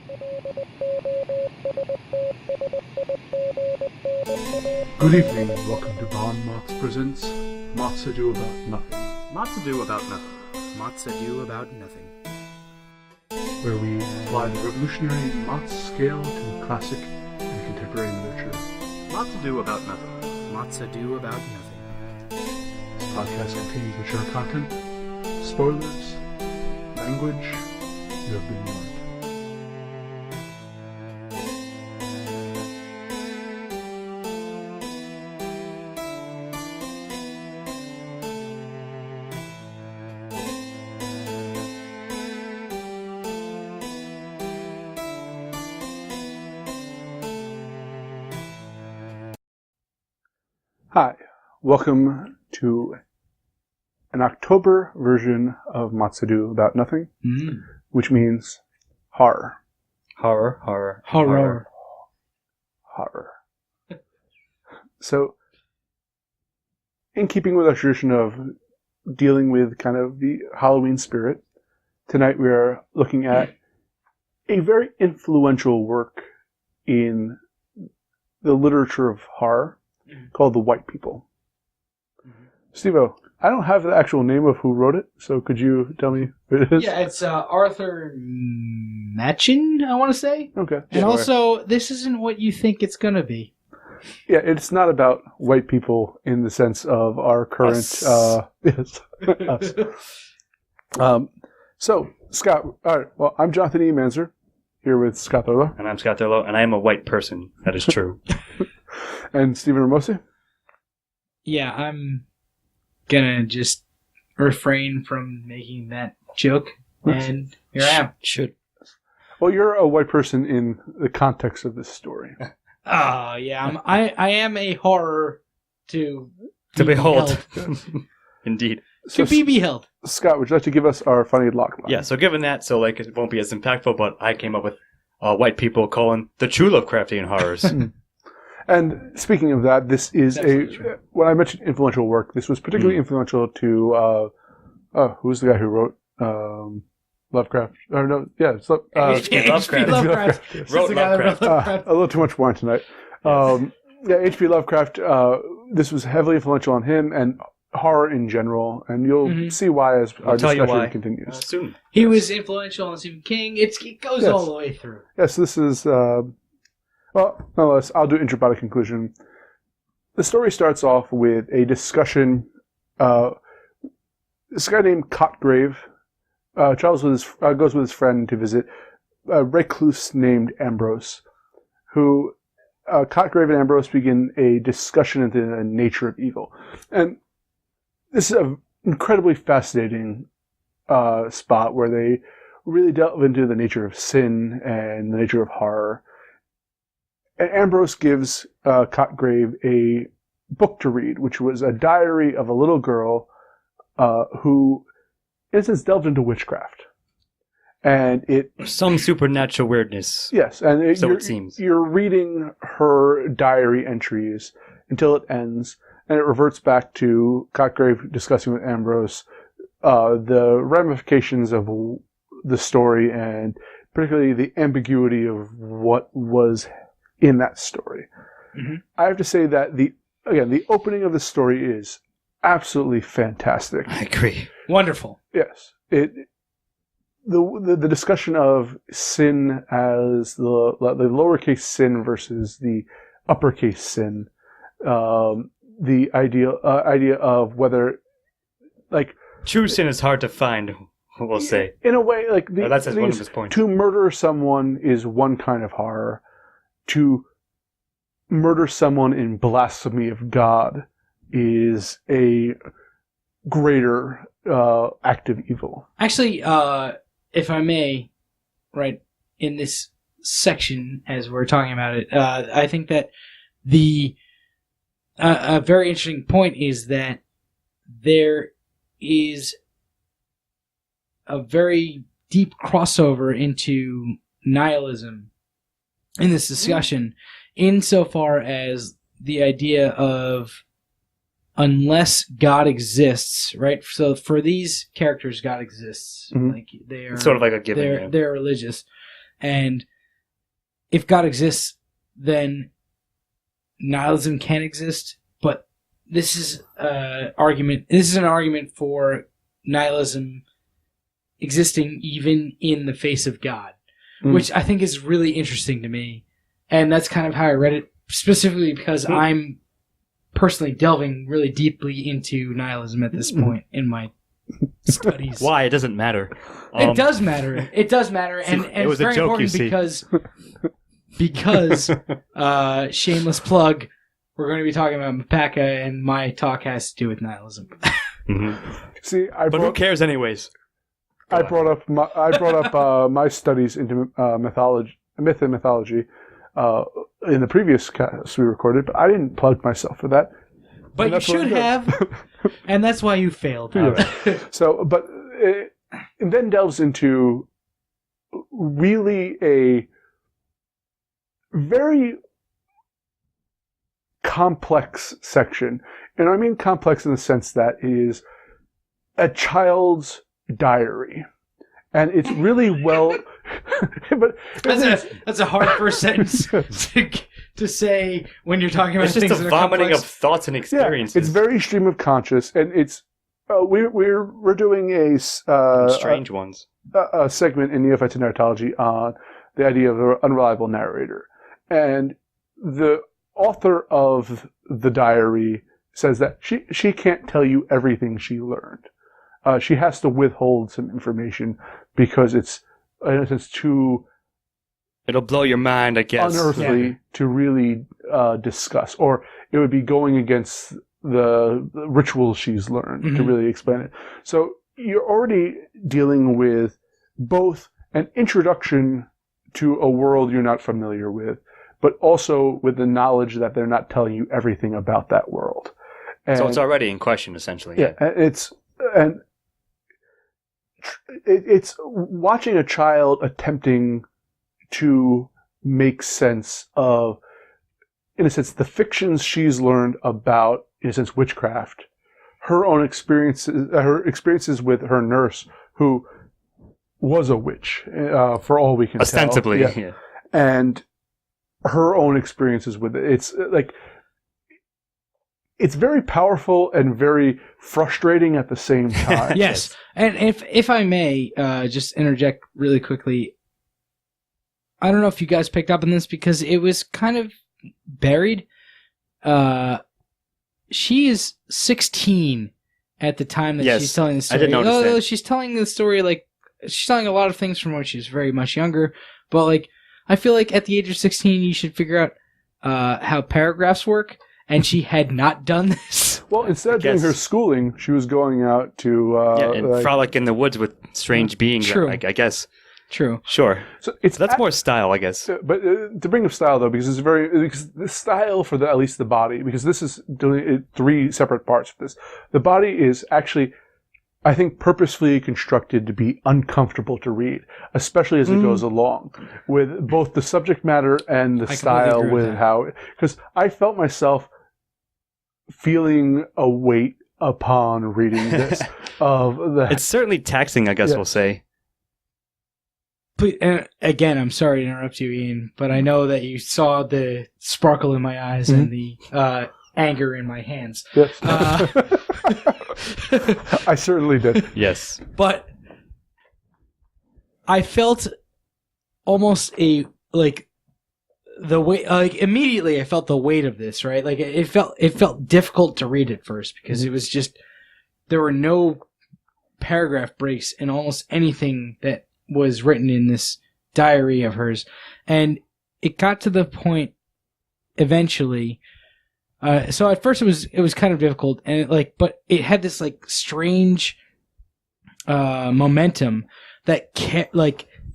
Good evening and welcome to MOTS presents MOTS Ado About Nothing. MOTS Ado About Nothing. MOTS Ado About Nothing. Where we apply the revolutionary MOTS scale to classic and contemporary literature. MOTS Ado About Nothing. MOTS Ado About Nothing. This podcast contains mature content, spoilers, language. You have been warned. Hi, welcome to an October version of MOTS Ado About Nothing, which means horror. Horror, horror, Horror. Horror. So, in keeping with our tradition of dealing with kind of the Halloween spirit, tonight we are looking at a very influential work in the literature of horror called The White People. Steve-O, I don't have the actual name of who wrote it, so could you tell me who it is? Yeah, it's Arthur Machen, I want to say. Okay. And Sure. also, this isn't what you think it's going to be. Yeah, it's not about white people in the sense of our current... yes. Us. So, Scott, all right, well, I'm Jonathan E. Manzer, here with Scott Thurlow. And I'm Scott Thurlow, and I am a white person. That is true. And Stephen Ramosi. Yeah, I'm going to just refrain from making that joke. And here I am. Should. Well, you're a white person in the context of this story. Oh, yeah, I am a horror to behold. Indeed. So, To be beheld. Scott, would you like to give us our funny lock line? Yeah, so given that, it won't be as impactful, but I came up with white people calling the true Lovecraftian horrors. And speaking of that, this is when I mentioned influential work, this was particularly influential to, who's the guy who wrote Lovecraft? Or no, yeah, it's Lovecraft. Lovecraft. Wrote Lovecraft. a little too much wine tonight. Yeah, H.P. Lovecraft, this was heavily influential on him and horror in general, and you'll see why as our discussion continues. Soon. He was influential on Stephen King. It goes all the way through. Yes, this is... well, nonetheless, I'll do intro by the conclusion. The story starts off with a discussion. This guy named Cotgrave goes with his friend to visit a recluse named Ambrose, who Cotgrave and Ambrose begin a discussion into the nature of evil. And this is an incredibly fascinating spot where they really delve into the nature of sin and the nature of horror. And Ambrose gives Cotgrave a book to read, which was a diary of a little girl who, in a sense, delved into witchcraft. And some supernatural weirdness. Yes, and it seems. You're reading her diary entries until it ends, and it reverts back to Cotgrave discussing with Ambrose the ramifications of the story, and particularly the ambiguity of what was in that story. I have to say that the opening of the story is absolutely fantastic. I agree. Wonderful. Yes, the discussion of sin as the lowercase sin versus the uppercase sin, the idea of whether, like, true sin is hard to find. We'll say in a way, like that's one of his points. To murder someone is one kind of horror. To murder someone in blasphemy of God is a greater act of evil. Actually, if I may, right, in this section, as we're talking about it, I think that a very interesting point is that there is a very deep crossover into nihilism in this discussion, insofar as the idea of unless God exists, right? So for these characters, God exists. Mm-hmm. Like they are it's sort of like a given. They're religious, and if God exists, then nihilism can exist. But this is an argument for nihilism existing even in the face of God, which I think is really interesting to me. And that's kind of how I read it, specifically because I'm personally delving really deeply into nihilism at this point in my studies. Why? It doesn't matter. It does matter. It does matter. And it was it's very a joke, important because shameless plug, we're going to be talking about Mapaka, and my talk has to do with nihilism. See, but who cares anyways? I brought up my studies into myth and mythology in the previous cast we recorded, but I didn't plug myself for that. But you should have, and that's why you failed. So, but it then delves into really a very complex section. And I mean complex in the sense that it is a child's diary. And it's really well... but that's a hard first sentence to say when you're talking about it's just things a vomiting of thoughts and experiences. Yeah, it's very stream of conscious, and it's we're doing a strange ones a segment in Neophytes and Narratology on the idea of an unreliable narrator, and the author of the diary says that she can't tell you everything she learned. She has to withhold some information because it's, in a sense, too... It'll blow your mind, I guess. Unearthly to really discuss. Or it would be going against the rituals she's learned to really explain it. So you're already dealing with both an introduction to a world you're not familiar with, but also with the knowledge that they're not telling you everything about that world. And, so it's already in question, essentially. Yeah, it's watching a child attempting to make sense of, in a sense, the fictions she's learned about, in a sense, witchcraft, her own experiences with her nurse, who was a witch, for all we can ostensibly, tell. Yeah. And her own experiences with it. It's like, it's very powerful and very frustrating at the same time. Yes. And if I may just interject really quickly, I don't know if you guys picked up on this because it was kind of buried. She is 16 at the time that she's telling the story. I did notice that. She's telling the story like she's telling a lot of things from when she's very much younger. But like, I feel like at the age of 16, you should figure out how paragraphs work. And she had not done this. Well, instead of doing her schooling, she was going out to... frolic in the woods with strange beings, True. I guess. True. Sure. So that's more style, I guess. But to bring up style, though, because because the style for at least the body, because this is doing three separate parts of this. The body is actually, I think, purposefully constructed to be uncomfortable to read, especially as it goes along, with both the subject matter and the style with how... Because I felt myself feeling a weight upon reading this. It's certainly taxing, I guess we'll say. But, again, I'm sorry to interrupt you, Ian, but I know that you saw the sparkle in my eyes and the anger in my hands. Yes. I certainly did. Yes. But I felt almost the weight, immediately I felt the weight of this, right? Like it felt difficult to read at first because it was just, there were no paragraph breaks in almost anything that was written in this diary of hers. And it got to the point eventually. So at first it was kind of difficult and but it had this strange, momentum that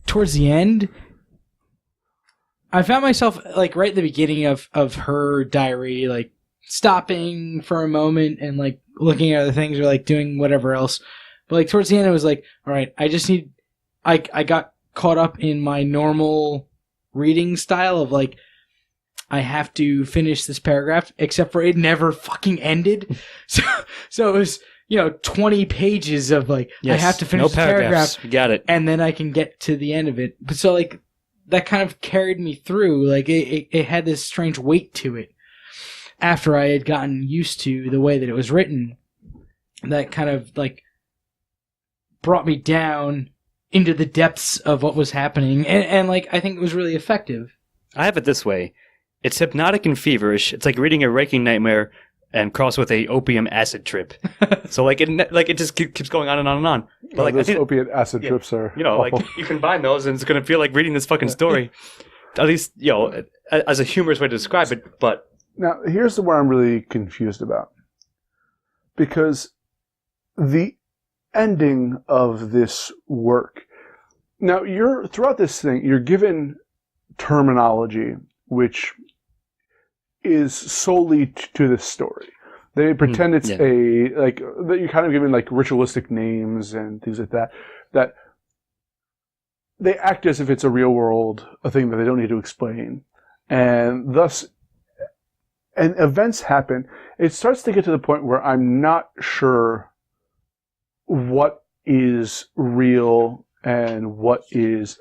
towards the end, I found myself right at the beginning of her diary, stopping for a moment and looking at other things or doing whatever else. But towards the end, it was all right, I got caught up in my normal reading style of I have to finish this paragraph, except for it never fucking ended. So it was 20 pages of I have to finish this paragraph. You got it. And then I can get to the end of it. But so that kind of carried me through. Like it had this strange weight to it after I had gotten used to the way that it was written. That kind of like brought me down into the depths of what was happening, and like I think it was really effective. I have it this way: it's hypnotic and feverish. It's like reading a Waking Nightmare and crossed with a opium acid trip. So like it just keeps going on and on and on. But like those I think, opiate acid trips are like awful. you combine those, and it's gonna feel like reading this fucking story. At least as a humorous way to describe it. But Now, here's the one I'm really confused about. Because the ending of this work... Now, throughout this thing, you're given terminology which is solely to this story. They pretend it's that you're kind of given like ritualistic names and things like that. That they act as if it's a real world, a thing that they don't need to explain. And thus... And events happen. It starts to get to the point where I'm not sure what is real and what is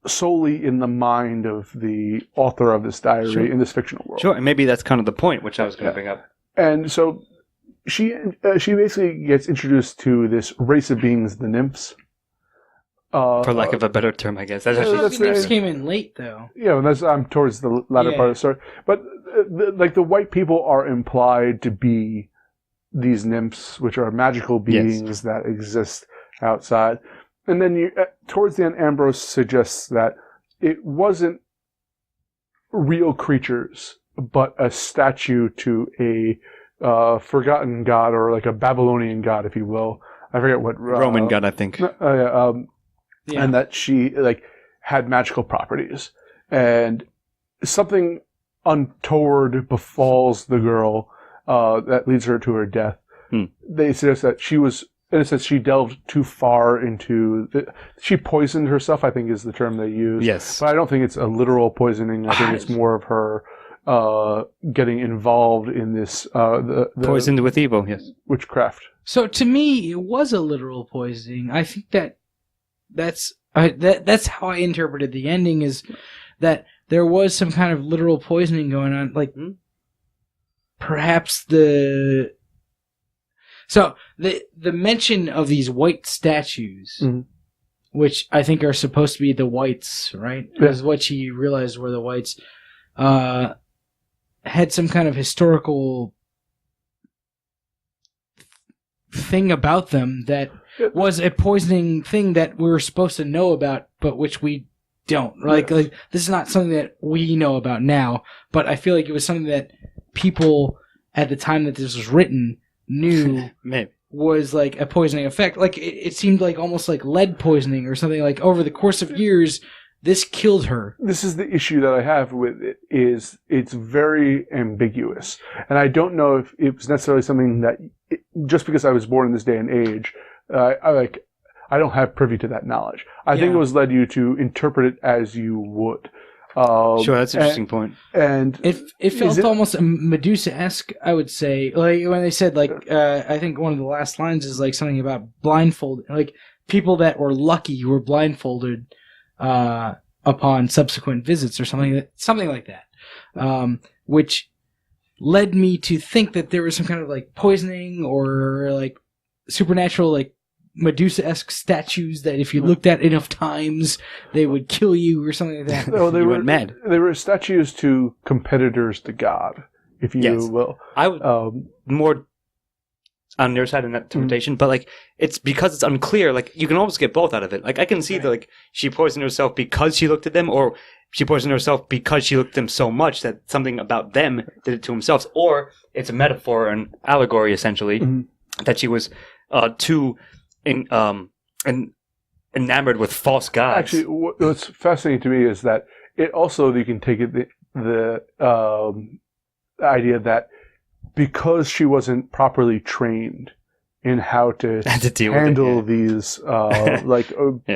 solely in the mind of the author of this diary in this fictional world. sure, and maybe that's kind of the point, which I was going to bring up. And so she basically gets introduced to this race of beings, the nymphs. For lack of a better term, I guess. That's actually, that's The names came in late, though. Yeah, and I'm towards the latter part of the story. But the white people are implied to be these nymphs, which are magical beings that exist outside. And then towards the end, Ambrose suggests that it wasn't real creatures, but a statue to a forgotten god, or like a Babylonian god, if you will. I forget what Roman god, I think. And that she had magical properties, and something untoward befalls the girl that leads her to her death. They suggest that she was, in a sense, she delved too far into she poisoned herself, I think is the term they use. Yes, but I don't think it's a literal poisoning. I think it's more of her getting involved in this the poisoned with evil. Yes, witchcraft. So to me, it was a literal poisoning. I think that's how I interpreted the ending, is that there was some kind of literal poisoning going on. Like, perhaps the mention of these white statues, which I think are supposed to be the whites, right? Because what she realized were the whites, had some kind of historical thing about them that was a poisoning thing that we were supposed to know about, but which we don't. Like this is not something that we know about now, but I feel like it was something that people at the time that this was written knew maybe was like a poisoning effect. Like it seemed like almost like lead poisoning or something. Like over the course of years, this killed her. This is the issue that I have with it, is it's very ambiguous. And I don't know if it was necessarily something that, just because I was born in this day and age, I don't have privy to that knowledge. I think it was led you to interpret it as you would. Sure, that's an interesting point. And it felt almost Medusa-esque, I would say. Like when they said, like, I think one of the last lines is like something about blindfold, like people that were lucky who were blindfolded upon subsequent visits or something like that, which led me to think that there was some kind of like poisoning or like supernatural, like Medusa-esque statues that if you looked at enough times, they would kill you or something like that. No, they went mad. They were statues to competitors to God, if you will. I would more on your side in that interpretation, but like it's because it's unclear. Like you can almost get both out of it. Like I can see that like she poisoned herself because she looked at them, or she poisoned herself because she looked at them so much that something about them did it to themselves, or it's a metaphor, an allegory essentially, that she was too enamored with false gods. Actually, what's fascinating to me is that it also, you can take it the idea that because she wasn't properly trained in how to handle these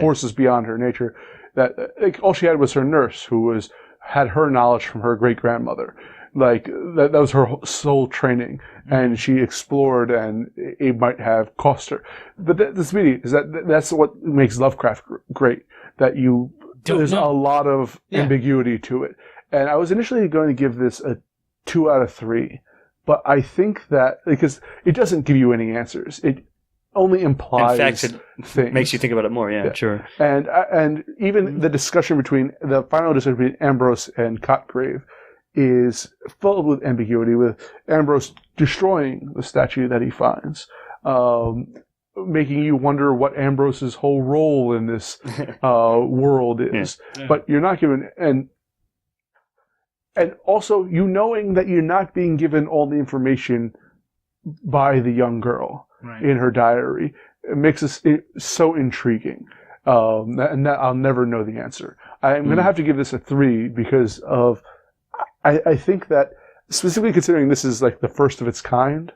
forces beyond her nature, that like all she had was her nurse, who had her knowledge from her great grandmother. Like that was her sole training, and she explored, and it might have cost her. But this beauty is that's what makes Lovecraft great. That you there's a lot of ambiguity to it. And I was initially going to give this a 2 out of 3, but I think that because it doesn't give you any answers, it only implies things. Makes you think about it more. Yeah, sure. And even the discussion the final discussion between Ambrose and Cotgrave is filled with ambiguity, with Ambrose destroying the statue that he finds, making you wonder what Ambrose's whole role in this world is. Yeah. But you're not given, and also you knowing that you're not being given all the information by the young girl in her diary. It makes us so intriguing, and that I'll never know the answer. I'm going to have to give this a 3 because of I think that, specifically considering this is like the first of its kind,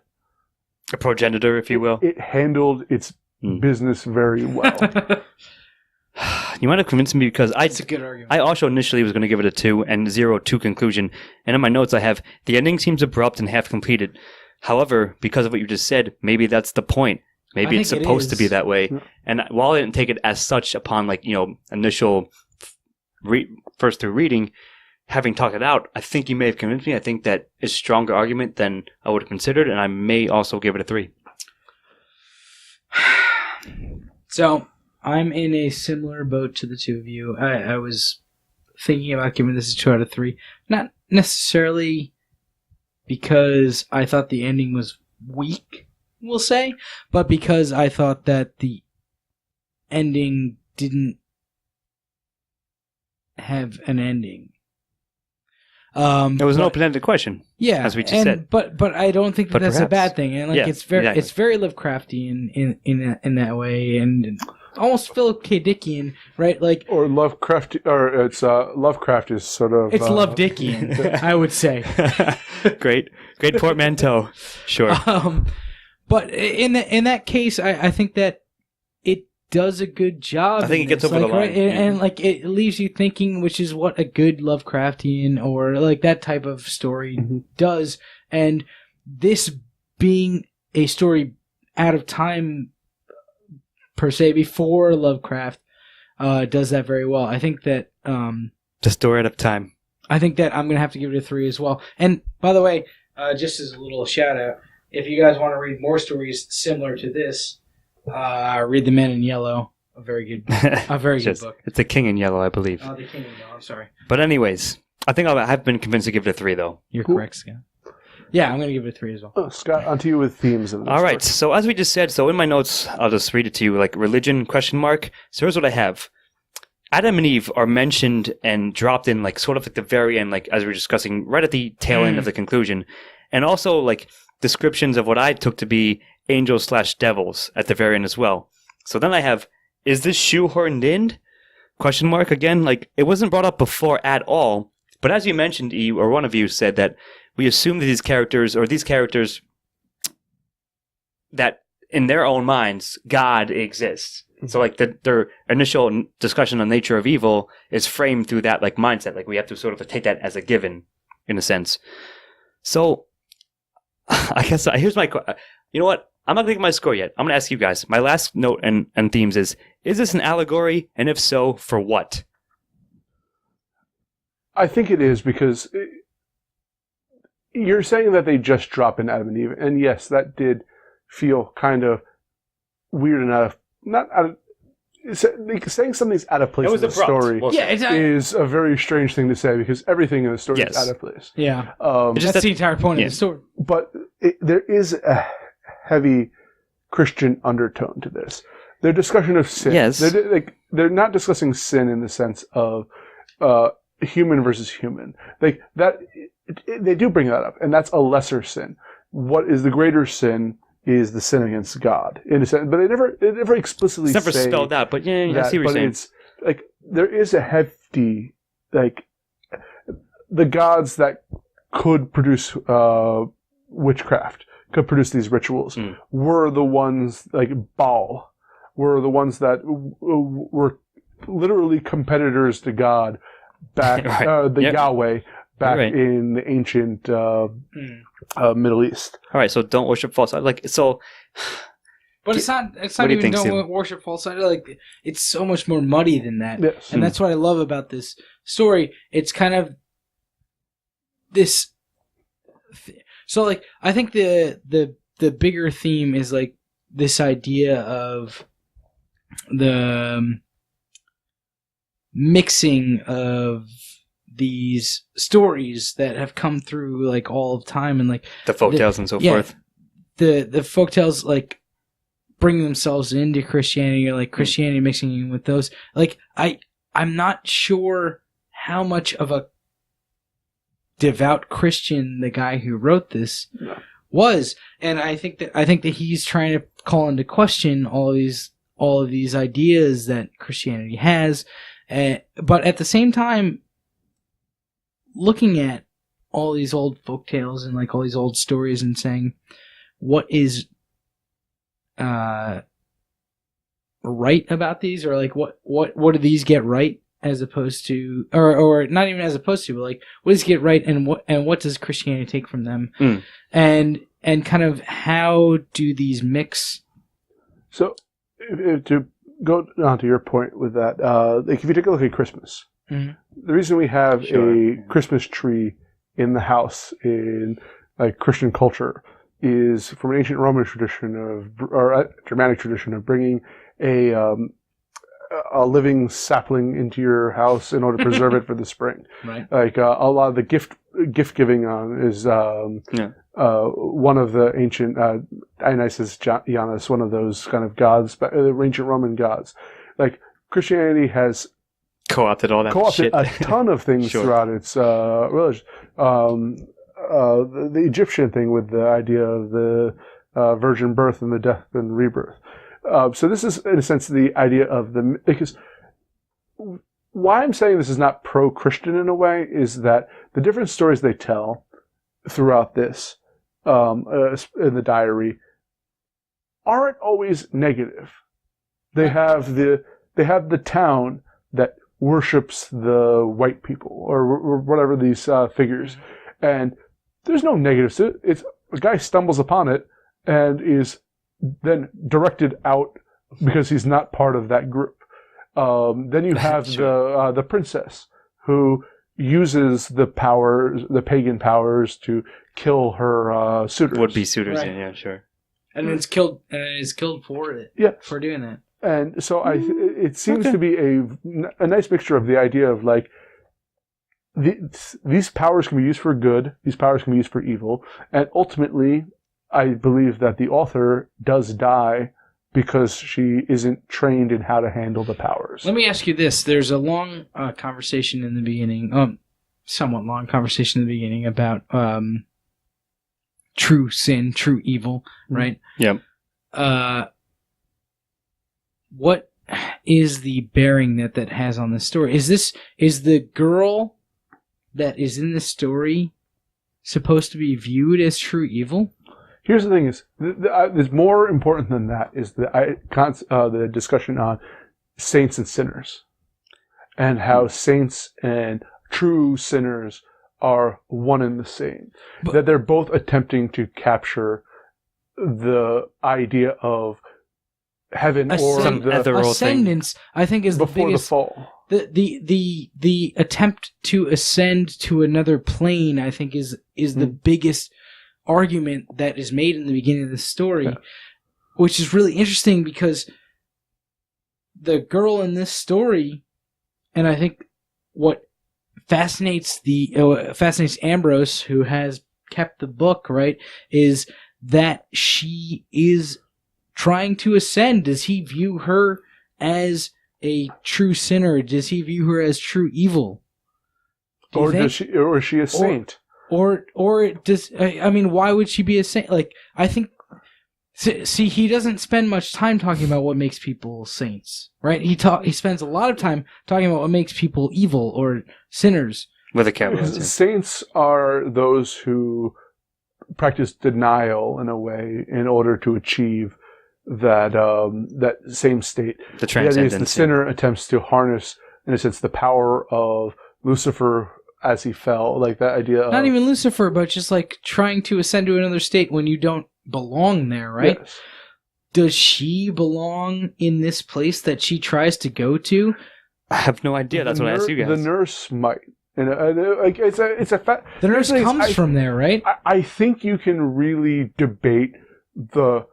a progenitor, if you will, it handled its business very well. You might have convinced me because That's a good argument. I also initially was going to give it a 2 and 0 to conclusion. And in my notes I have, the ending seems abrupt and half completed. However, because of what you just said, maybe that's the point. Maybe it's supposed to be that way. Yeah. And while I didn't take it as such upon initial first through reading, having talked it out, I think you may have convinced me. I think that is a stronger argument than I would have considered, and I may also give it a 3. So, I'm in a similar boat to the two of you. I was thinking about giving this a 2 out of 3. Not necessarily because I thought the ending was weak, we'll say, but because I thought that the ending didn't have an ending. It was an open-ended question. Yeah, as we just said. But I don't think that's a bad thing, and it's very Lovecraftian in that way, and almost Philip K. Dickian, right? Or Lovecraft, or it's Lovecraft is sort of it's Love Dickian, I would say. Great portmanteau, sure. But in that case, I think that it does a good job. I think it gets over the line. Right? And it leaves you thinking, which is what a good Lovecraftian or that type of story does. And this being a story out of time, per se, before Lovecraft, does that very well. I think that... the story out of time. I think that I'm going to have to give it a 3 as well. And, by the way, just as a little shout-out, if you guys want to read more stories similar to this... read The Man in Yellow, a very good book. It's The King in Yellow, I believe. Oh, The King in Yellow, I'm sorry. But anyways, I think I've been convinced to give it a 3, though. You're correct, Scott. Yeah, I'm going to give it a 3 as well. Oh, Scott, on to you with themes. Of this All right, so as we just said, in my notes, I'll just read it to you, religion, ? So here's what I have. Adam and Eve are mentioned and dropped in, sort of at the very end, as we were discussing, right at the tail end of the conclusion. And also, descriptions of what I took to be angels/devils at the very end as well. So then I have, is this shoehorned in? ? Again, it wasn't brought up before at all. But as you mentioned, or one of you said that we assume that these characters that in their own minds, God exists. So their initial discussion on nature of evil is framed through that mindset. We have to sort of take that as a given, in a sense. So I guess here's my... You know what? I'm not going to give my score yet. I'm going to ask you guys. My last note and themes is this an allegory? And if so, for what? I think it is because you're saying that they just drop in Adam and Eve. And yes, that did feel kind of weird and saying something's out of place in the story is a very strange thing to say because everything in the story is out of place. Yeah. That's the entire point of the story. But there is a heavy Christian undertone to this. Their discussion of sin. Yes. They're not discussing sin in the sense of human versus human. They do bring that up, and that's a lesser sin. What is the greater sin is the sin against God, in a sense. But they never explicitly say... It's never spelled out, but yeah, I see what you're saying. It's there is a hefty, the gods that could produce witchcraft, could produce these rituals, were the ones, Baal, were the ones that were literally competitors to God back, Yahweh, back in the ancient Middle East. All right, so don't worship false. But it's not. It's What not do you even think, don't worship false idol. Like it's so much more muddy than that, Yes. and that's what I love about this story. It's kind of this. So like I think the bigger theme is like this idea of the mixing of these stories that have come through like all of time and like The folktales and so forth. the folktales like bring themselves into Christianity, or like Christianity mixing in with those. Like I'm not sure how much of a devout Christian the guy who wrote this was, and I think that he's trying to call into question all of these ideas that Christianity has, but at the same time, looking at all these old folktales and like all these old stories and saying, what is right about these, or like what do these get right as opposed to, or not even as opposed to, but like what does get right, and what does Christianity take from them, and kind of how do these mix? So to go on to your point with that, like if you take a look at Christmas, the reason we have a Christmas tree in the house in like Christian culture is from an ancient Roman tradition or a Germanic tradition of bringing a living sapling into your house in order to preserve it for the spring. Right. Like a lot of the gift giving is one of the ancient Dionysus Janus, one of those kind of gods, ancient Roman gods. Like Christianity has Co-opted all that co-opted shit. a ton of things Sure. throughout its religion. The Egyptian thing with the idea of the virgin birth and the death and rebirth. So this is, in a sense, the idea of because why I'm saying this is not pro-Christian in a way is that the different stories they tell throughout this in the diary aren't always negative. They have the town that worships the white people or whatever these figures, and there's no negatives to it. It's a guy stumbles upon it and is then directed out because he's not part of that group. Then you have the princess who uses the pagan powers to kill her suitors. Would-be suitors, Right. yeah, sure. And is killed for it. Yeah. For doing that. And so it seems to be a nice mixture of the idea of like these powers can be used for good, these powers can be used for evil, and ultimately I believe that the author does die because she isn't trained in how to handle the powers. Let me ask you this. There's a long conversation in the beginning, somewhat long conversation in the beginning about true sin, true evil, right? Yep. What is the bearing that has on this story? Is the girl that is in the story supposed to be viewed as true evil? Here's the thing: is more important than that is the discussion on saints and sinners, and how saints and true sinners are one and the same. That they're both attempting to capture the idea of heaven or some the ethereal ascendance. I think is the before biggest. the fall. The attempt to ascend to another plane, I think, is the biggest argument that is made in the beginning of the story, which is really interesting because the girl in this story, and I think what fascinates Ambrose, who has kept the book, right, is that she is trying to ascend. Does he view her as a true sinner? Does he view her as true evil? Or is she a saint? Or does, I mean, why would she be a saint? Like, I think, see, he doesn't spend much time talking about what makes people saints, right? He spends a lot of time talking about what makes people evil or sinners. With a capital. Because saints are those who practice denial in a way in order to achieve that same state. The transcendence. The sinner attempts to harness, in a sense, the power of Lucifer as he fell, like that idea of... Not even Lucifer, but just like trying to ascend to another state when you don't belong there, right? does she belong in this place that she tries to go to? I have no idea. That's what I asked you guys. The nurse might. And like it's a fact. The nurse comes from there, right? I think you can really debate the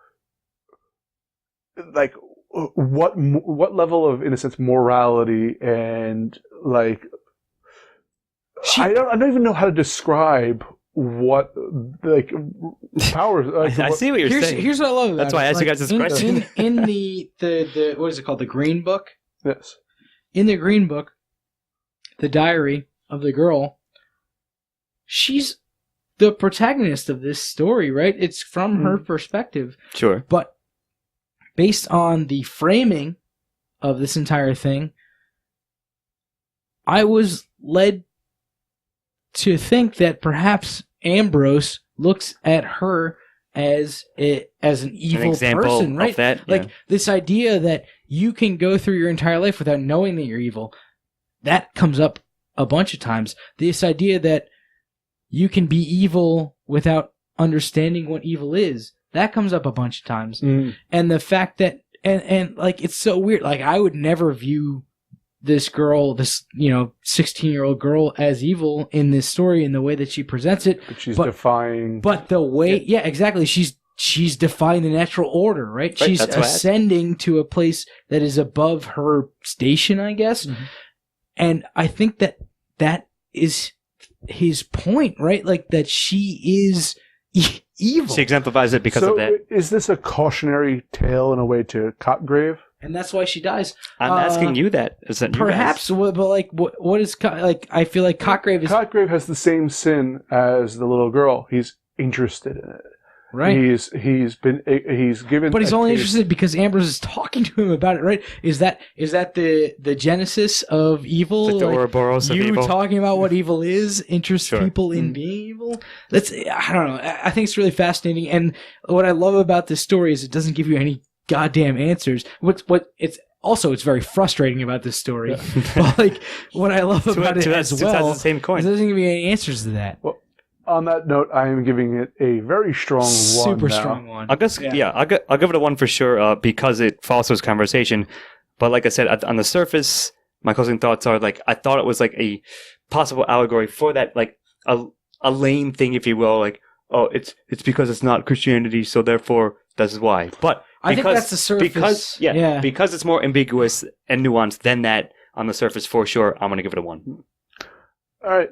like what level of, in a sense, morality and like I don't even know how to describe what like powers. Like, I see what you're saying. Here's what I love about That's why I asked you guys this question. In the what is it called? The Green Book. Yes. In the Green Book, the diary of the girl, she's the protagonist of this story, right? It's from her perspective. Sure. But based on the framing of this entire thing, I was led to think that perhaps Ambrose looks at her as an evil person, right? Of that, yeah. Like this idea that you can go through your entire life without knowing that you're evil, that comes up a bunch of times. This idea that you can be evil without understanding what evil is, that comes up a bunch of times. And the fact that and like it's so weird. Like I would never view this girl, this 16-year-old girl, as evil in this story in the way that she presents it. But she's defying. But the way, yeah, exactly. She's defying the natural order, right? She's ascending to a place that is above her station, I guess. Mm-hmm. And I think that is his point, right? Like that she is evil. She exemplifies it because of that. Is this a cautionary tale in a way to Cotgrave? And that's why she dies. I'm asking you that. Perhaps, but like, what is like? I feel like Cotgrave has the same sin as the little girl. He's interested in it. Right. He's given. But he's only interested because Ambrose is talking to him about it, right? Is that the genesis of evil? Like the Ouroboros of evil? You talking about what evil is interests people in being evil? I don't know. I think it's really fascinating. And what I love about this story is it doesn't give you any goddamn answers. It's very frustrating about this story. Yeah. But like what I love about it as well, the same coin. It doesn't give you any answers to that. Well, on that note, I am giving it a very strong Super strong one. I'll give it a 1 for sure because it fosters conversation. But like I said, on the surface, my closing thoughts are like I thought it was like a possible allegory for that, like a lame thing, if you will. Like, oh, it's because it's not Christianity, so therefore this is why. But I think that's the surface. Because it's more ambiguous and nuanced than that on the surface, for sure, I'm going to give it a 1. All right.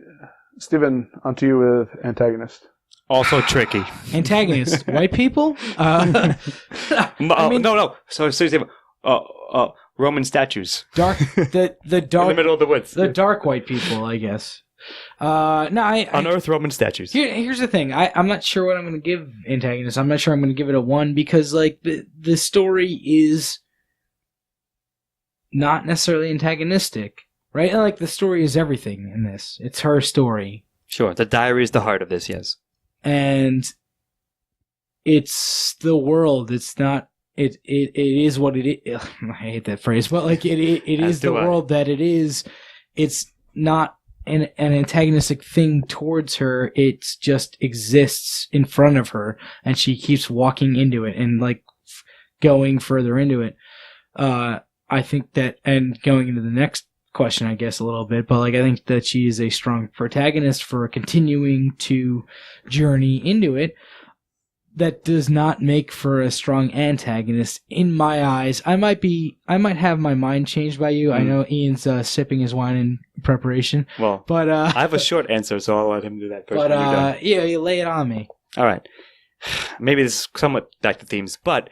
Stephen, on to you with antagonist. Also tricky. Antagonist, white people? No. So Stephen, Roman statues. Dark, the dark in the middle of the woods. The dark white people, I guess. Unearth Roman statues. Here's the thing. I'm not sure what I'm going to give antagonist. I'm not sure I'm going to give it a 1 because like the story is not necessarily antagonistic. Right? And like the story is everything in this. It's her story. Sure. The diary is the heart of this, yes. And it's the world. It's not it is what it is. I hate that phrase, but like it is the world that it is. It's not an antagonistic thing towards her. It just exists in front of her and she keeps walking into it and like going further into it. I think that, and going into the next question, I guess, a little bit, but like I think that she is a strong protagonist for continuing to journey into it. That does not make for a strong antagonist in my eyes. I might have my mind changed by you. I know Ian's sipping his wine in preparation. Well, but I have a short answer, so I'll let him do that first. But you lay it on me. All right. Maybe this is somewhat back to themes, but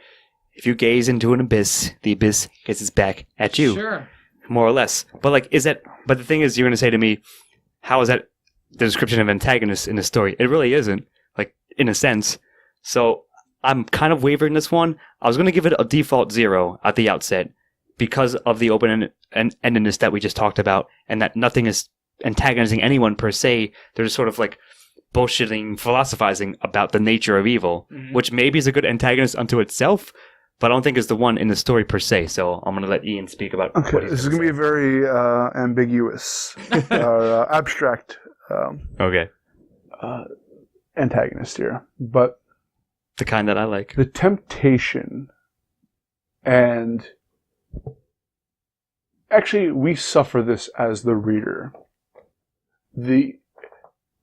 if you gaze into an abyss, the abyss gazes back at you. Sure. More or less. But like, but the thing is, you're going to say to me, how is that the description of antagonist in the story? It really isn't, like, in a sense. So I'm kind of wavering this one. I was going to give it a default 0 at the outset because of the open-endedness that we just talked about and that nothing is antagonizing anyone per se. They're just sort of like bullshitting, philosophizing about the nature of evil, which maybe is a good antagonist unto itself, but I don't think it's the one in the story per se. So I'm going to let Ian speak about what he's this is going to be a very ambiguous or abstract antagonist here. But the kind that I like. The temptation And actually, we suffer this as the reader.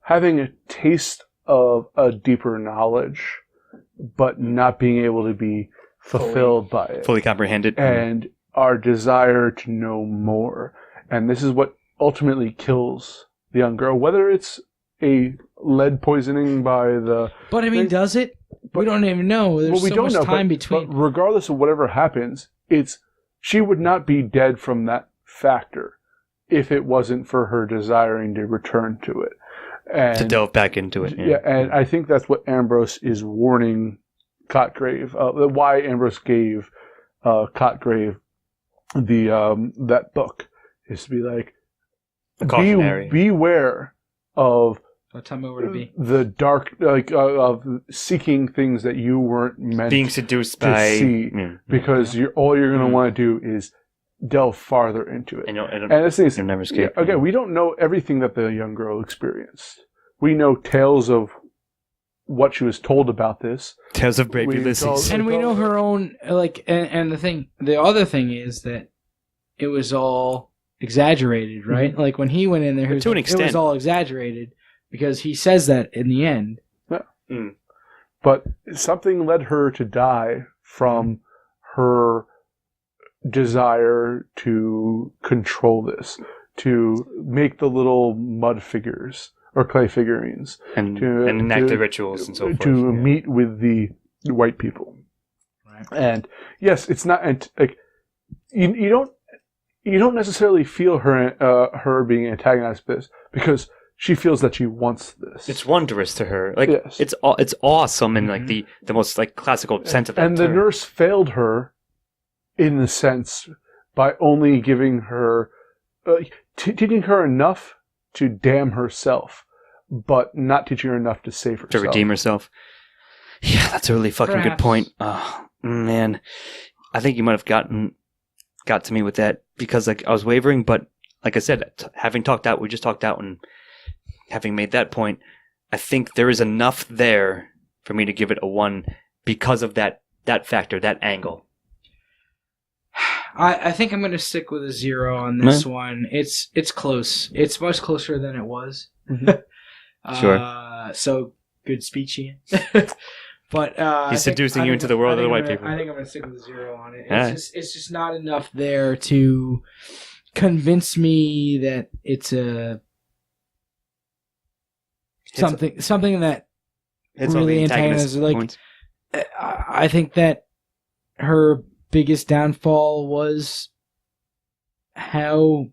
Having a taste of a deeper knowledge, but not being able to be fulfilled by it. Fully comprehended. And our desire to know more. And this is what ultimately kills the young girl, whether it's a lead poisoning by the... But I mean, does it? We don't even know. There's so much time between. But regardless of whatever happens, she would not be dead from that factor if it wasn't for her desiring to return to it. And, to delve back into it. Yeah, and I think that's what Ambrose is warning Cotgrave. Why Ambrose gave Cotgrave that book is to be like, beware of tell me where to be. The dark, of seeking things that you weren't meant being seduced to by see, because all you're going to want to do is delve farther into it. And the thing is, you'll never escape. Again, we don't know everything that the young girl experienced. We know tales of what she was told about this. Tales of brave Ulysses. And we know her own, and the other thing is that it was all exaggerated, right? Mm-hmm. Like when he went in there, to an extent. It was all exaggerated because he says that in the end. Yeah. Mm. But something led her to die from her desire to control this, to make the little mud figures or clay figurines, and enact the rituals and so forth. To meet with the white people. Right. And yes, it's not like you don't necessarily feel her being antagonized by this, because she feels that she wants this. It's wondrous to her. Like, yes. It's awesome in like the most like classical sense of that And the nurse failed her in the sense by only giving her teaching her enough to damn herself, but not teaching her enough to save herself. To redeem herself. Yeah, that's a really fucking good point. Oh, man. I think you might have got to me with that, because like I was wavering, but like I said, we just talked out, and having made that point, I think there is enough there for me to give it a 1 because of that factor, that angle. I think I'm going to stick with a 0 on this one. It's close. It's much closer than it was. Mm-hmm. Sure. So good speech, Ian. But he's seducing you into the world of the white people. I think I'm going to stick with a 0 on it. It's just not enough there to convince me that it's something that really antagonizes. Like, I think that her biggest downfall was how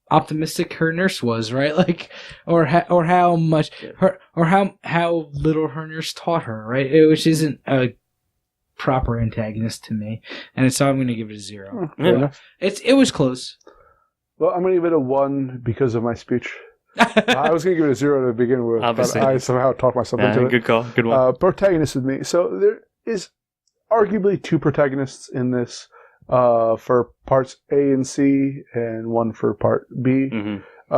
optimistic her nurse was, right? Like, or how much how little her nurse taught her, right? Which isn't a proper antagonist to me, and so I'm going to give it a 0. It was close. Well, I'm going to give it a 1 because of my speech. I was going to give it a 0 to begin with, obviously, but I somehow talked myself into it. Good call. Good one. Protagonist with me. So there is arguably 2 protagonists in this, for parts A and C, and 1 for part B. Mm-hmm.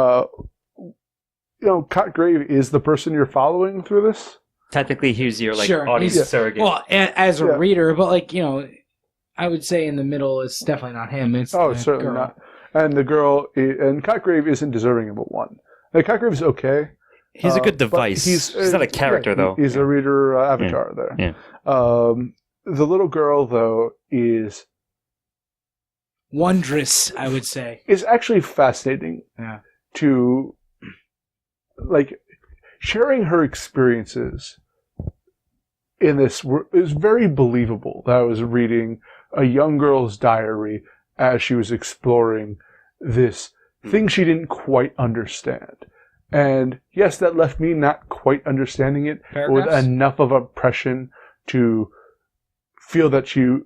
Cotgrave is the person you're following through this. Technically, he's your sure, audience surrogate. Well, as a reader, but I would say in the middle, it's definitely not him. It's certainly girl. not. And the girl, and Cotgrave isn't deserving of a 1. Cotgrave is okay. He's a good device. He's not a character, though. He's a reader avatar there. Yeah. The little girl, though, is wondrous, I would say. It's actually fascinating to, sharing her experiences in this is very believable. That I was reading a young girl's diary as she was exploring this thing she didn't quite understand. And yes, that left me not quite understanding it with enough of oppression to feel that she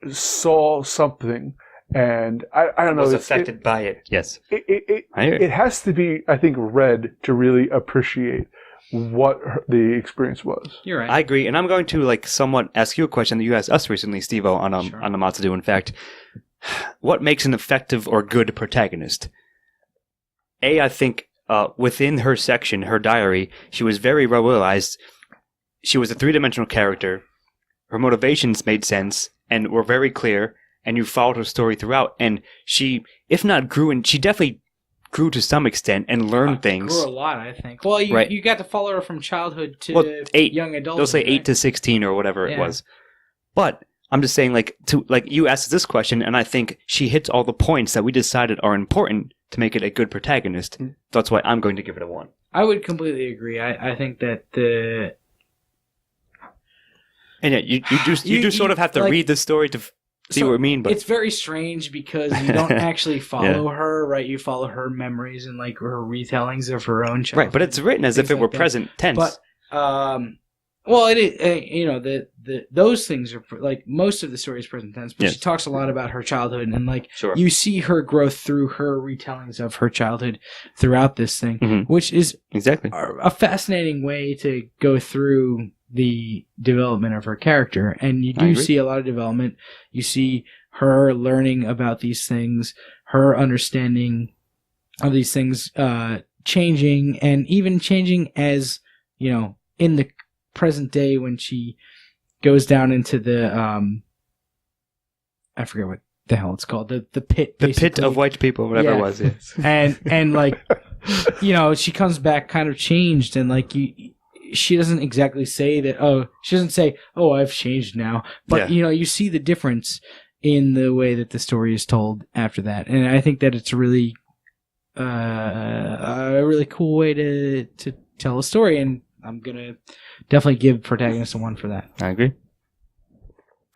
saw something. And I don't know. Was affected by it. Yes. It has to be, I think, read to really appreciate what the experience was. You're right. I agree. And I'm going to somewhat ask you a question that you asked us recently, Steve-O, on the MOTS in fact. What makes an effective or good protagonist? I think within her section, her diary, she was very well realized. She was a 3-dimensional character her motivations made sense and were very clear, and you followed her story throughout. And she, if not grew, and she definitely grew to some extent and learned things. Grew a lot, I think. Well, you got to follow her from childhood to young adulthood. They'll say 8 right? to 16 or whatever it was. But I'm just saying, like you asked this question, and I think she hits all the points that we decided are important to make it a good protagonist. That's why I'm going to give it a 1. I would completely agree. I think that the... And yeah, you do sort of have to read the story to see what I mean. But it's very strange because you don't actually follow her, right? You follow her memories and like her retellings of her own childhood. Right, but it's written as if it were present tense. But well, it is, those things are like most of the story is present tense, but she talks a lot about her childhood and like you see her growth through her retellings of her childhood throughout this thing, which is exactly a fascinating way to go through the development of her character. And you do see a lot of development. You see her learning about these things, her understanding of these things changing, and even changing as, you know, in the present day when she goes down into the I forget what the hell it's called, the pit, the pit of white people, whatever it was. Yes. and like, you know, she comes back kind of changed, and like she doesn't exactly say that. She doesn't say, "Oh, I've changed now," but you know, you see the difference in the way that the story is told after that, and I think that it's really a really cool way to tell a story, and I'm gonna definitely give protagonist a 1 for that. I agree.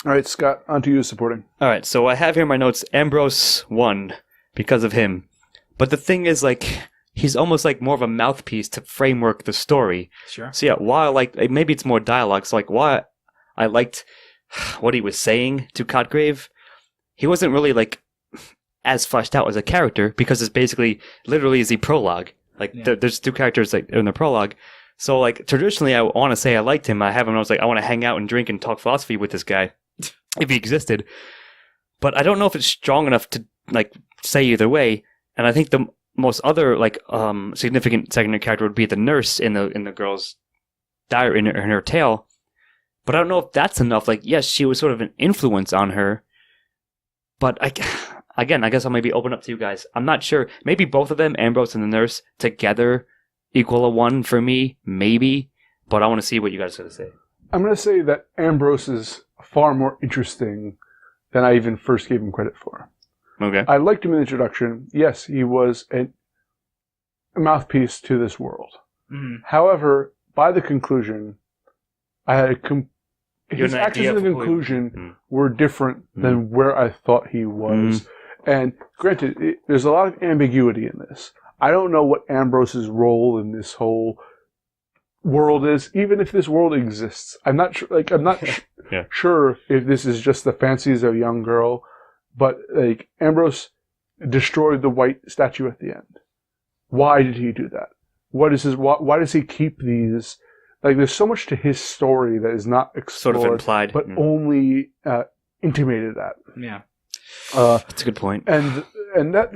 All right, Scott, on to you supporting. All right, so I have here in my notes Ambrose 1 because of him, but the thing is, like, he's almost like more of a mouthpiece to framework the story. Sure. So yeah, while like maybe it's more dialogue. So like why I liked what he was saying to Cotgrave, he wasn't really like as fleshed out as a character because it's basically literally is the prologue. Like there's 2 characters like in the prologue. So like traditionally, I want to say I liked him. I have him. I was like, I want to hang out and drink and talk philosophy with this guy if he existed. But I don't know if it's strong enough to like say either way. And I think the most other like significant secondary character would be the nurse in the girl's diary in her tale, but I don't know if that's enough. Like, yes, she was sort of an influence on her, but I guess I'll maybe open up to you guys. I'm not sure. Maybe both of them, Ambrose and the nurse, together equal a 1 for me, maybe. But I want to see what you guys are going to say. I'm going to say that Ambrose is far more interesting than I even first gave him credit for. Okay. I liked him in the introduction. Yes, he was a mouthpiece to this world. Mm-hmm. However, by the conclusion, I had his actions in the conclusion were different than where I thought he was. And granted, there's a lot of ambiguity in this. I don't know what Ambrose's role in this whole world is, even if this world exists. I'm not sure. Like, I'm not sure if this is just the fancies of a young girl. But like Ambrose destroyed the white statue at the end. Why did he do that? What is his? Why does he keep these? Like, there's so much to his story that is not explored, sort of implied, but only intimated at. Yeah, that's a good point. And that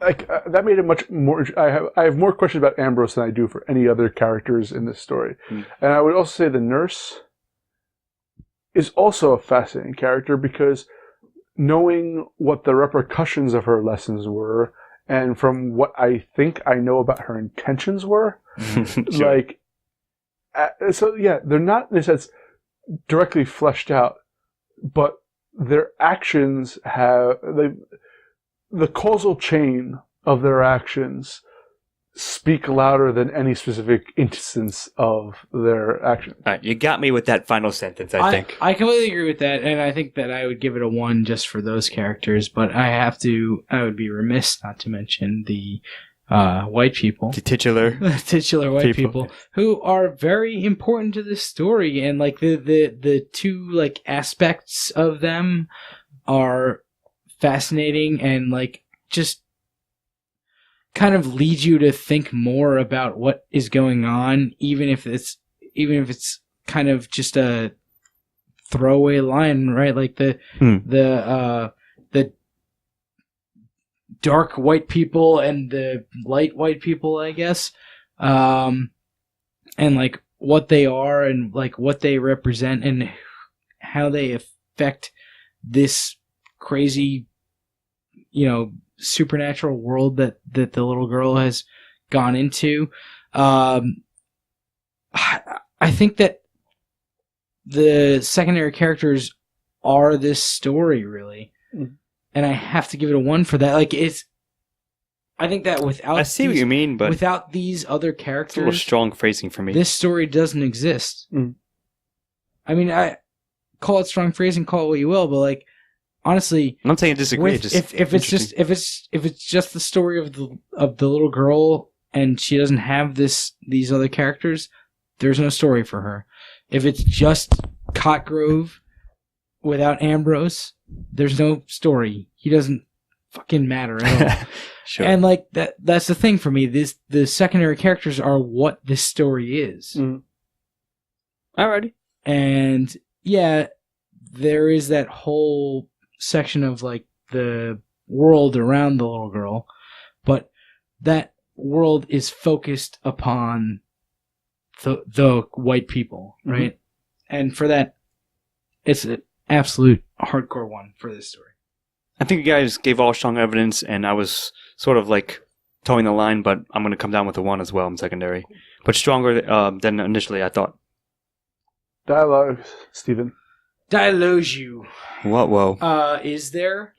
like that made it much more. I have more questions about Ambrose than I do for any other characters in this story. And I would also say the nurse is also a fascinating character because, knowing what the repercussions of her lessons were, and from what I think I know about her intentions were, like, so yeah, they're not in a sense directly fleshed out, but their actions have the causal chain of their actions speak louder than any specific instance of their action. All right, you got me with that final sentence, I think. I completely agree with that, and I think that I would give it a 1 just for those characters, but I would be remiss not to mention the white people. The titular white people who are very important to this story, and like the 2 like aspects of them are fascinating and like just kind of lead you to think more about what is going on, even if it's kind of just a throwaway line, right? Like the dark white people and the light white people, I guess, and like what they are and like what they represent and how they affect this crazy, supernatural world that the little girl has gone into. I think that the secondary characters are this story, really. Mm. And I have to give it a 1 for that. Like, I think that without I see what you mean, but without these other characters, it's a little strong phrasing for me. This story doesn't exist. Mm. I mean, I call it strong phrasing, call it what you will, but like, honestly, I'm not saying I disagree. If it's just the story of the little girl and she doesn't have these other characters, there's no story for her. If it's just Cotgrove without Ambrose, there's no story. He doesn't fucking matter at all. Sure. And like that's the thing for me. The secondary characters are what this story is. Mm. Alrighty. And yeah, there is that whole section of like the world around the little girl, but that world is focused upon the white people, right? Mm-hmm. And for that, it's an absolute hardcore 1 for this story. I think you guys gave all strong evidence, and I was sort of like towing the line, but I'm going to come down with a 1 as well in secondary. But stronger than initially I thought. Dialogue, Stephen. Dialogue you. Whoa. Is there?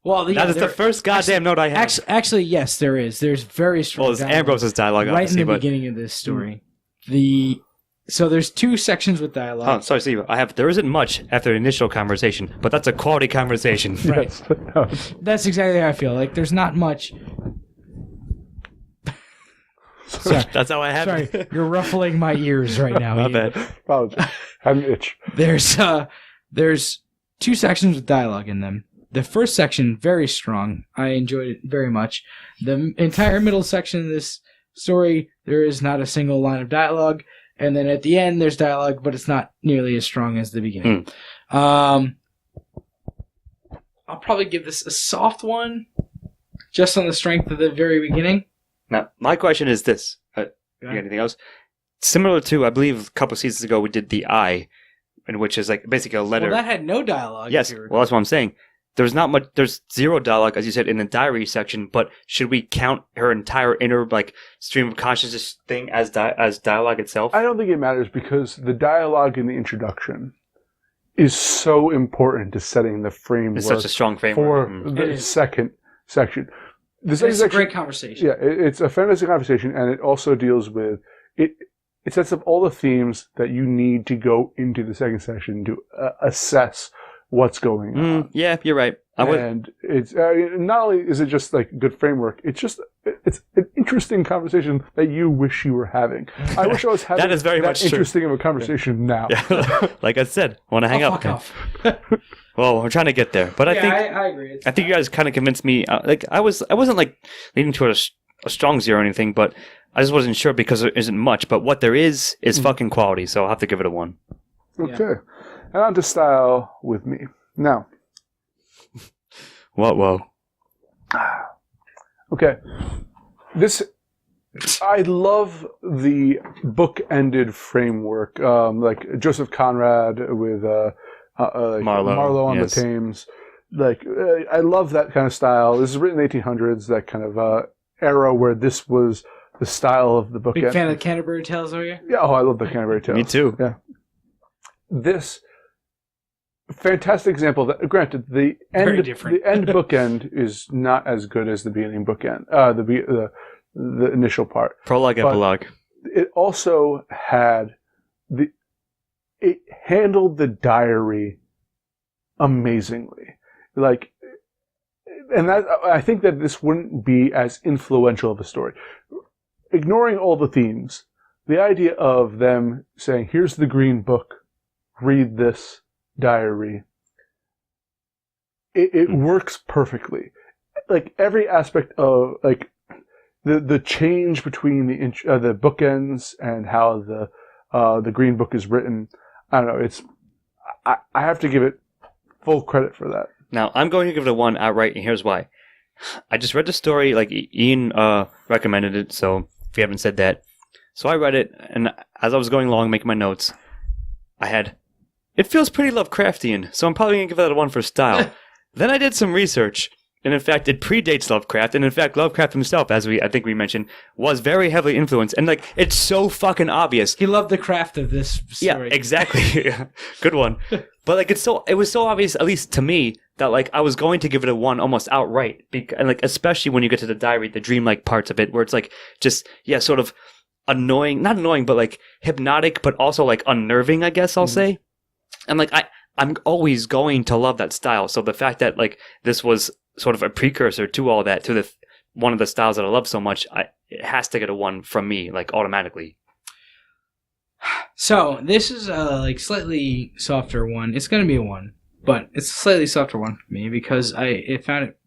Well, yeah, that is the first goddamn note I have. Actually, yes, there is. There's very strong dialogue. Well, Ambrose's dialogue, right in the beginning of this story. So there's 2 sections with dialogue. Oh, sorry, Steve. There isn't much after the initial conversation, but that's a quality conversation. Right. That's exactly how I feel. Like, there's not much. Sorry. That's how I have it. Sorry, you're ruffling my ears right now. My bad. Apologies. Had an itch. There's 2 sections with dialogue in them. The first section, very strong. I enjoyed it very much. The entire middle section of this story, there is not a single line of dialogue. And then at the end, there's dialogue, but it's not nearly as strong as the beginning. I'll probably give this a soft 1, just on the strength of the very beginning. Now, my question is this. You got anything else? Similar to, I believe, a couple of seasons ago, we did The Eye, in which is like basically a letter. Well, that had no dialogue. Yes, well, that's what I'm saying. There's not much. There's 0 dialogue, as you said, in the diary section. But should we count her entire inner like stream of consciousness thing as dialogue itself? I don't think it matters because the dialogue in the introduction is so important to setting the framework. It's such a strong framework for the second section. The second it's section, a great conversation. Yeah, it's a fantastic conversation, and it also deals with it. It sets up all the themes that you need to go into the second section to assess what's going on. Yeah, you're right. And it's not only is it just like good framework, it's an interesting conversation that you wish you were having. I wish I was having that is very much interesting of a conversation now. Yeah. Like I said, I want to hang out. Fuck off. Well, we're trying to get there, but I think I agree. I think you guys kind of convinced me. I wasn't like leading to a strong 0 or anything, but I just wasn't sure because there isn't much. But what there is fucking quality, so I'll have to give it a 1. Okay. Yeah. And on to style with me. Now. Whoa. Okay. I love the book-ended framework, like Joseph Conrad with Marlowe on the Thames. I love that kind of style. This is written in the 1800s, that kind of era where this was the style of the book. Big fan of the Canterbury Tales, are you? Yeah, I love the Canterbury Tales. Me too. Yeah. This fantastic example that, granted, the end bookend is not as good as the beginning bookend, the initial part. Prologue, epilogue. It also had it handled the diary amazingly. And I think that this wouldn't be as influential of a story. Ignoring all the themes, the idea of them saying, here's the green book, read this diary, it works perfectly. Like every aspect of the change between the bookends and how the green book is written. I don't know. I have to give it full credit for that. Now I'm going to give it a 1 outright, and here's why. I just read the story, like Ian recommended it. So if you haven't said that, so I read it, and as I was going along making my notes, I had it feels pretty Lovecraftian, so I'm probably going to give that a 1 for style. Then I did some research, and in fact, it predates Lovecraft, and in fact, Lovecraft himself, as I think we mentioned, was very heavily influenced, and like, it's so fucking obvious. He loved the craft of this story. Yeah, exactly. Good one. But like, it was so obvious, at least to me, that like, I was going to give it a 1 almost outright, and like, especially when you get to the diary, the dreamlike parts of it, where it's like, just, yeah, sort of annoying, not annoying, but like, hypnotic, but also like, unnerving, I guess I'll say. And like, I'm always going to love that style, so the fact that like, this was sort of a precursor to all that, to one of the styles that I love so much, it has to get a 1 from me, like automatically. So this is a like slightly softer one. It's going to be a 1, but it's a slightly softer one for me because I found it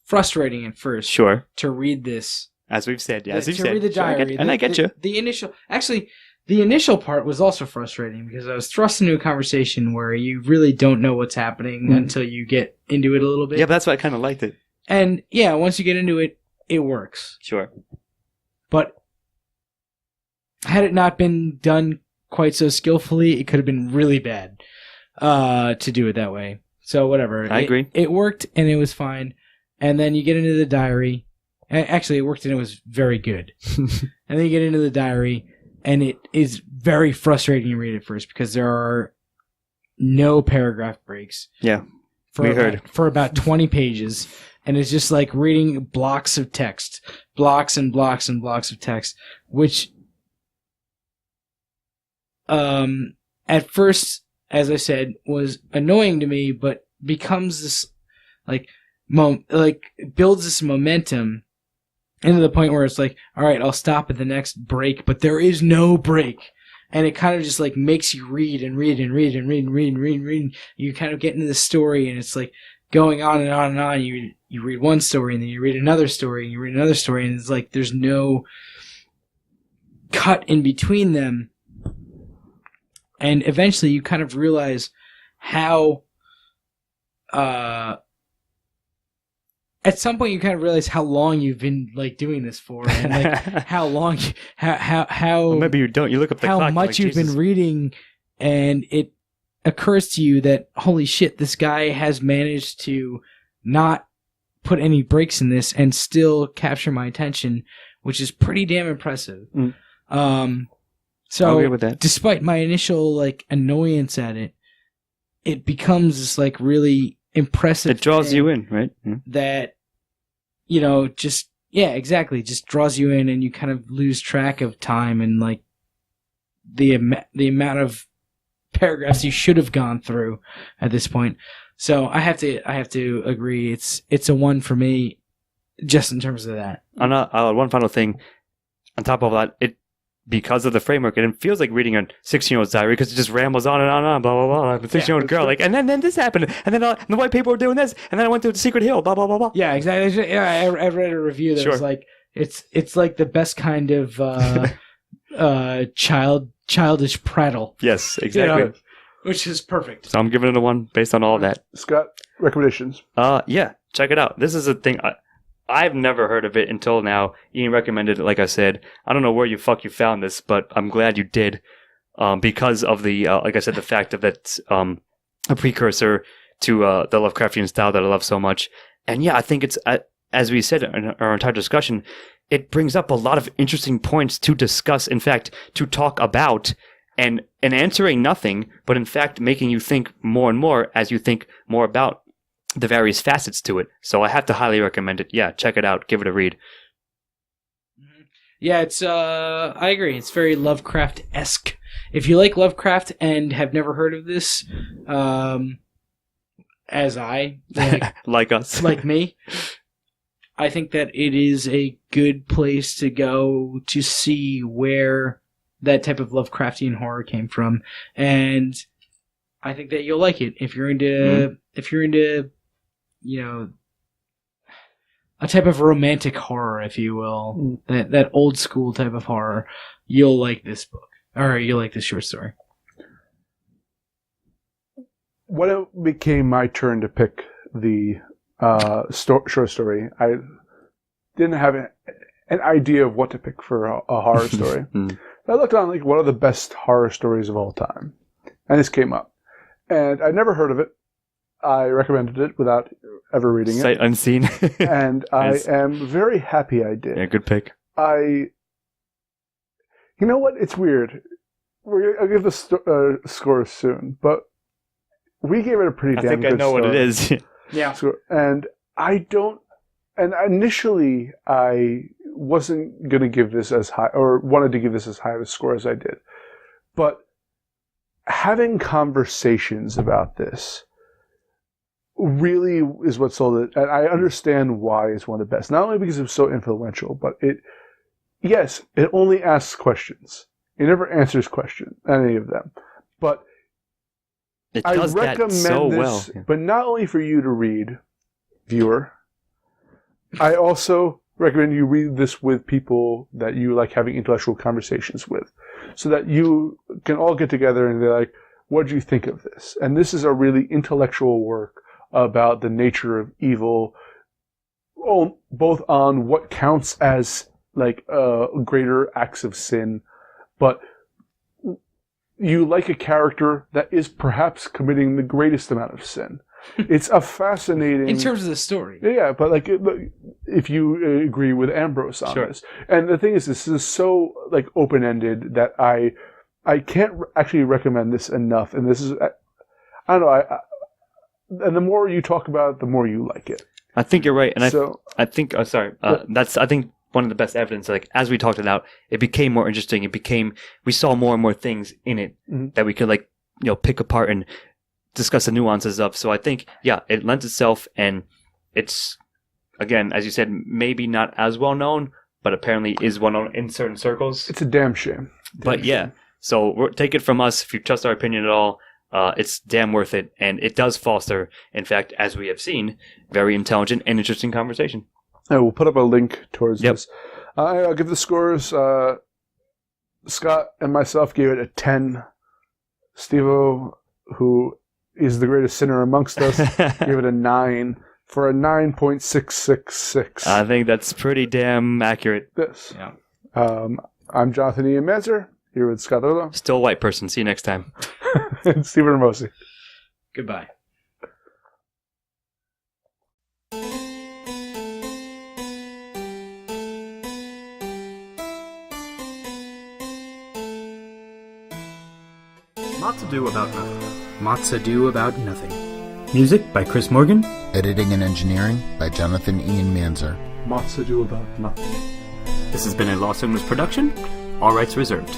frustrating at first. Sure. To read this, as we've said, yeah, as to we've said, read the diary, I get you. The initial part was also frustrating because I was thrust into a conversation where you really don't know what's happening until you get into it a little bit. Yeah, but that's why I kind of liked it. And yeah, once you get into it, it works. Sure. But had it not been done quite so skillfully, it could have been really bad to do it that way. So whatever. I agree. It worked and it was fine. And then you get into the diary. Actually, it worked and it was very good. And then you get into the diary. And it is very frustrating to read at first because there are no paragraph breaks. Yeah, we heard. For about 20 pages. And it's just like reading blocks of text. Blocks and blocks and blocks of text. Which, at first, as I said, was annoying to me, but becomes this, builds this momentum. Into the point where it's like, all right, I'll stop at the next break, but there is no break. And it kind of just like makes you read and read and read and read and read and read and read. You kind of get into the story and it's like going on and on and on. You read one story and then you read another story and you read another story and it's like there's no cut in between them. And eventually you kind of realize how, at some point, you kind of realize how long you've been like doing this for, and like how long, how well, maybe you don't. You look up the how clock, much like, you've Jesus. been reading, and it occurs to you that holy shit, this guy has managed to not put any breaks in this and still capture my attention, which is pretty damn impressive. So I'll agree with that. Despite my initial like annoyance at it, it becomes this like really impressive. It draws you in, right? That, just draws you in and you kind of lose track of time and like the amount of paragraphs you should have gone through at this point. So I have to agree. It's a 1 for me, just in terms of that. One final thing, on top of that, because of the framework, and it feels like reading a 16-year-old's diary because it just rambles on and on and on, blah, blah, blah. The 16-year-old girl, like, and then this happened, and then the white people were doing this, and then I went to the secret hill, blah, blah, blah, blah. Yeah, exactly. Yeah, I read a review that was like, it's like the best kind of childish prattle. Yes, exactly. Which is perfect. So I'm giving it a 1 based on all of that. Scott, recommendations? Yeah, check it out. This is a thing... I've never heard of it until now. Ian recommended it, like I said. I don't know where you found this, but I'm glad you did. Because of the, like I said, the fact of that a precursor to the Lovecraftian style that I love so much. And yeah, I think it's, as we said in our entire discussion, it brings up a lot of interesting points to discuss, in fact, to talk about, and answering nothing, but in fact making you think more and more as you think more about the various facets to it. So I have to highly recommend it. Yeah, check it out. Give it a read. Yeah, it's I agree. It's very Lovecraft-esque. If you like Lovecraft and have never heard of this, as I like us, like me, I think that it is a good place to go to see where that type of Lovecraftian horror came from, and I think that you'll like it if you're into a type of romantic horror, if you will, that old school type of horror. You'll like this book, or you'll like this short story. When it became my turn to pick the short story, I didn't have an idea of what to pick for a horror story. I looked on what are the best horror stories of all time, and this came up. And I'd never heard of it. I recommended it without ever reading it. Sight unseen. And Nice. I am very happy I did. Yeah, good pick. You know what? It's weird. I'll give the score soon, but we gave it a pretty I damn think good I know what it is. Yeah. score. And I don't. And initially, I wasn't going to give this as high, or wanted to give this as high of a score as I did. But having conversations about this really is what sold it. And I understand why it's one of the best. Not only because it's so influential, but it only asks questions. It never answers questions, any of them. But It I does recommend that so this, well. but not only for you to read, viewer, I also recommend you read this with people that you like having intellectual conversations with, so that you can all get together and be like, what do you think of this? And this is a really intellectual work about the nature of evil, both on what counts as like greater acts of sin, but you like a character that is perhaps committing the greatest amount of sin. It's a fascinating... In terms of the story. Yeah, but like, if you agree with Ambrose on Sure. this. And the thing is, this is so like open-ended that I can't actually recommend this enough. And this is, I don't know, and the more you talk about it, the more you like it. I think you're right. And I think, Yeah. that's, I think, one of the best evidence. Like, as we talked it out, it became more interesting. We saw more and more things in it that we could, like, pick apart and discuss the nuances of. So I think, yeah, it lends itself, and it's, again, as you said, maybe not as well known, but apparently is well known in certain circles. It's a damn shame. But yeah, so take it from us. If you trust our opinion at all, it's damn worth it. And it does foster, in fact, as we have seen, very intelligent and interesting conversation. We'll put up a link towards Yep. this. I'll give the scores. Scott and myself gave it a 10. Steve-O, who is the greatest sinner amongst us, gave it a 9 for a 9.666. I think that's pretty damn accurate. This. Yeah. I'm Jonathan Ian Manzer, here with Scott Lolo Still a white person. See you next time. and Stephen Ramosi. Goodbye. Lots Ado About Nothing. Lots Ado About Nothing. Music by Chris Morgan. Editing and engineering by Jonathan Ian Manzer. Lots to do about nothing. This has been a Lost Cinemas production. All rights reserved.